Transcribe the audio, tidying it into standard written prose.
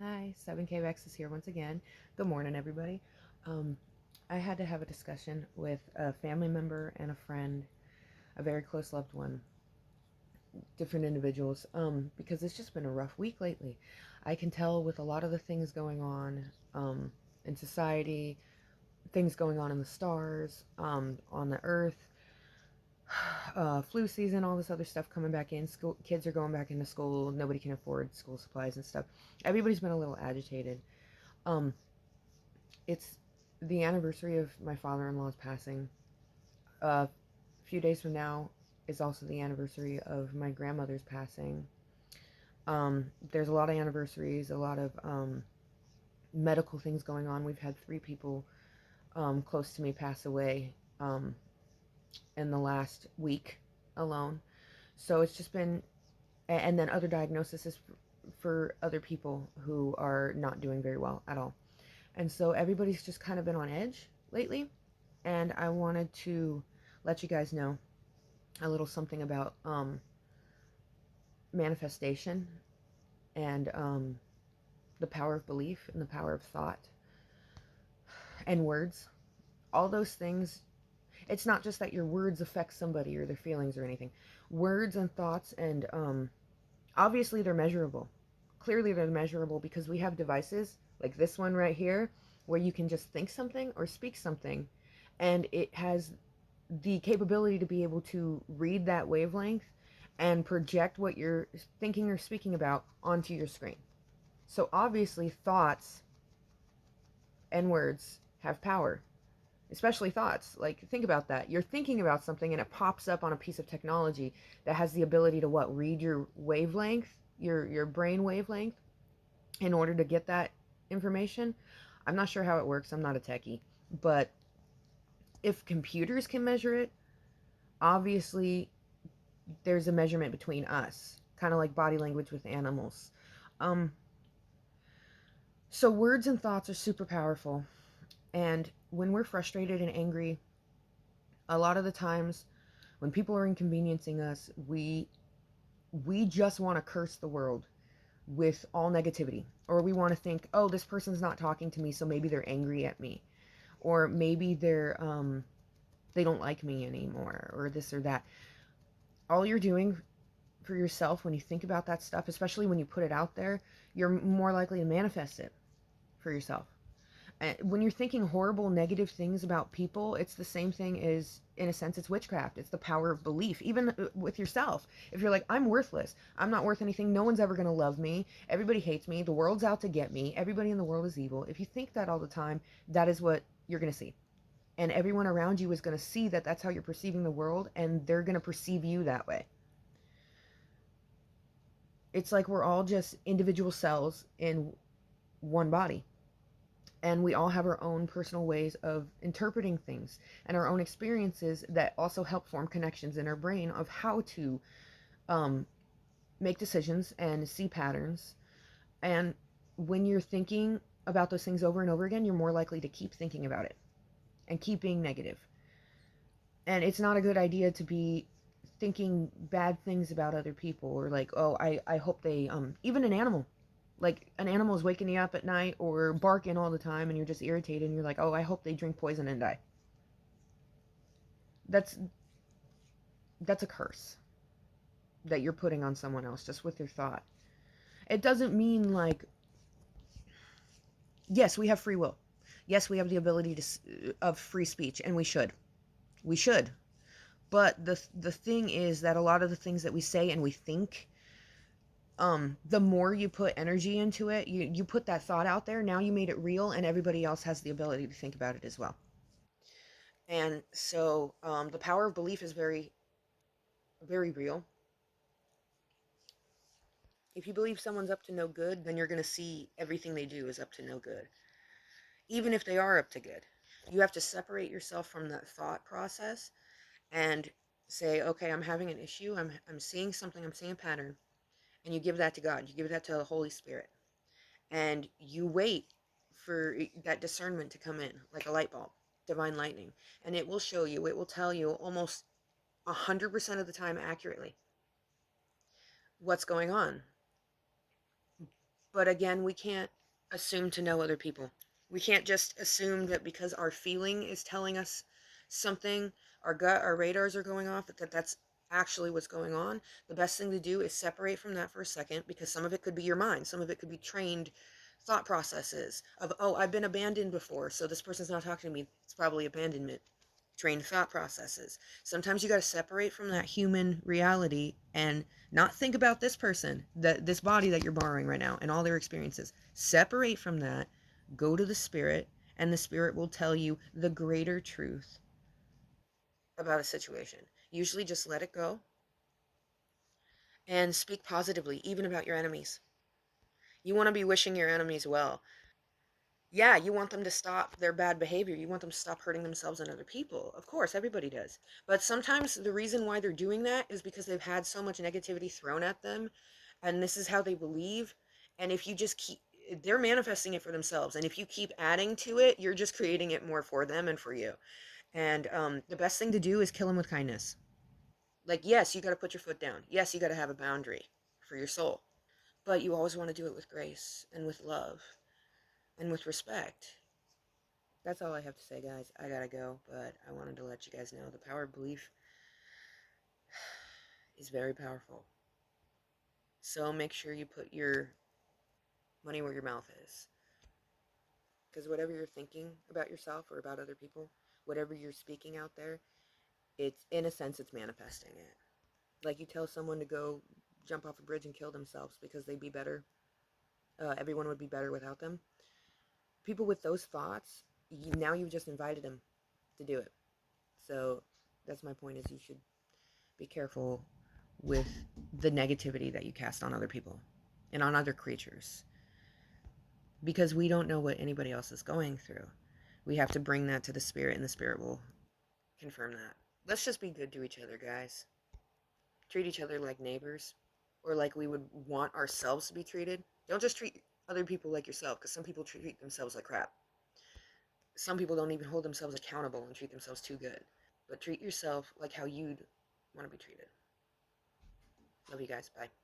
Hi, 7KX is here once again. Good morning, everybody. Um, I had to have a discussion with a family member and a friend, a very close loved one, different individuals, because it's just been a rough week lately. I can tell with a lot of the things going on in society, things going on in the stars, on the earth, flu season, all this other stuff coming back in. School kids are going back into school. Nobody can afford school supplies and stuff. Everybody's been a little agitated. Um, it's the anniversary of my father-in-law's passing. A few days from now is also the anniversary of my grandmother's passing. There's a lot of anniversaries, a lot of medical things going on. We've had 3 people close to me pass away in the last week alone. So it's just been, and then other diagnoses for other people who are not doing very well at all. And so everybody's just kind of been on edge lately. And I wanted to let you guys know a little something about manifestation and the power of belief and the power of thought and words. All those things, it's not just that your words affect somebody or their feelings or anything. Words and thoughts, and obviously they're measurable. Clearly they're measurable because we have devices like this one right here where you can just think something or speak something, and it has the capability to be able to read that wavelength and project what you're thinking or speaking about onto your screen. So obviously, thoughts and words have power, especially thoughts. Like, think about that. You're thinking about something and it pops up on a piece of technology that has the ability to what? Read your wavelength, your brain wavelength, in order to get that information. I'm not sure how it works. I'm not a techie. But if computers can measure it, obviously there's a measurement between us, kind of like body language with animals. Um, so words and thoughts are super powerful, and when we're frustrated and angry, a lot of the times when people are inconveniencing us, we just want to curse the world with all negativity, or we want to think, oh, this person's not talking to me, so maybe they're angry at me, or maybe they don't like me anymore, or this or that. All you're doing for yourself when you think about that stuff, especially when you put it out there, you're more likely to manifest it for yourself. And when you're thinking horrible, negative things about people, it's the same thing as, in a sense, it's witchcraft. It's the power of belief, even with yourself. If you're like, I'm worthless, I'm not worth anything, no one's ever going to love me, everybody hates me, the world's out to get me, everybody in the world is evil. If you think that all the time, that is what you're going to see. And everyone around you is going to see that that's how you're perceiving the world, and they're going to perceive you that way. It's like we're all just individual cells in one body. And we all have our own personal ways of interpreting things and our own experiences that also help form connections in our brain of how to um, make decisions and see patterns. And when you're thinking about those things over and over again, you're more likely to keep thinking about it and keep being negative. And it's not a good idea to be thinking bad things about other people, or like, oh, I hope they even an animal, like an animal is waking you up at night or barking all the time and you're just irritated and you're like, oh, I hope they drink poison and die. that's that's a curse that you're putting on someone else just with your thought. It doesn't mean like, yes, we have free will, yes, we have the ability to of free speech, and we should. But the thing is that a lot of the things that we say and we think, the more you put energy into it, you put that thought out there, now you made it real, and everybody else has the ability to think about it as well. And so the power of belief is very, very real. If you believe someone's up to no good, then you're going to see everything they do is up to no good, even if they are up to good. You have to separate yourself from that thought process and say, okay, I'm having an issue, I'm seeing something, I'm seeing a pattern, and you give that to God, you give that to the Holy Spirit, and you wait for that discernment to come in like a light bulb, divine lightning, and it will show you, it will tell you almost 100% of the time accurately what's going on. But again, we can't assume to know other people. We can't just assume that because our feeling is telling us something, our gut, our radars are going off, that that's actually what's going on. The best thing to do is separate from that for a second, because some of it could be your mind, some of it could be trained thought processes of, oh, I've been abandoned before, so this person's not talking to me. It's probably abandonment. Trained thought processes. Sometimes you got to separate from that human reality and not think about this person, that this body that you're borrowing right now and all their experiences. Separate from that, go to the spirit, and the spirit will tell you the greater truth about a situation. Usually just let it go and speak positively, even about your enemies. You want to be wishing your enemies well. Yeah, you want them to stop their bad behavior. You want them to stop hurting themselves and other people. Of course, everybody does. But sometimes the reason why they're doing that is because they've had so much negativity thrown at them, and this is how they believe. And if you just keep, they're manifesting it for themselves. And if you keep adding to it, you're just creating it more for them and for you. And the best thing to do is kill them with kindness. Like, yes, you got to put your foot down. Yes, you got to have a boundary for your soul. But you always want to do it with grace and with love and with respect. That's all I have to say, guys. I gotta go, but I wanted to let you guys know the power of belief is very powerful. So make sure you put your money where your mouth is. Because whatever you're thinking about yourself or about other people, whatever you're speaking out there, it's, in a sense, it's manifesting it. Like you tell someone to go jump off a bridge and kill themselves because they'd be better, everyone would be better without them. People with those thoughts, now you've just invited them to do it. So that's my point, is you should be careful with the negativity that you cast on other people and on other creatures, because we don't know what anybody else is going through. We have to bring that to the spirit, and the spirit will confirm that. Let's just be good to each other, guys. Treat each other like neighbors, or like we would want ourselves to be treated. Don't just treat other people like yourself, because some people treat themselves like crap. Some people don't even hold themselves accountable and treat themselves too good. But treat yourself like how you'd want to be treated. Love you guys. Bye.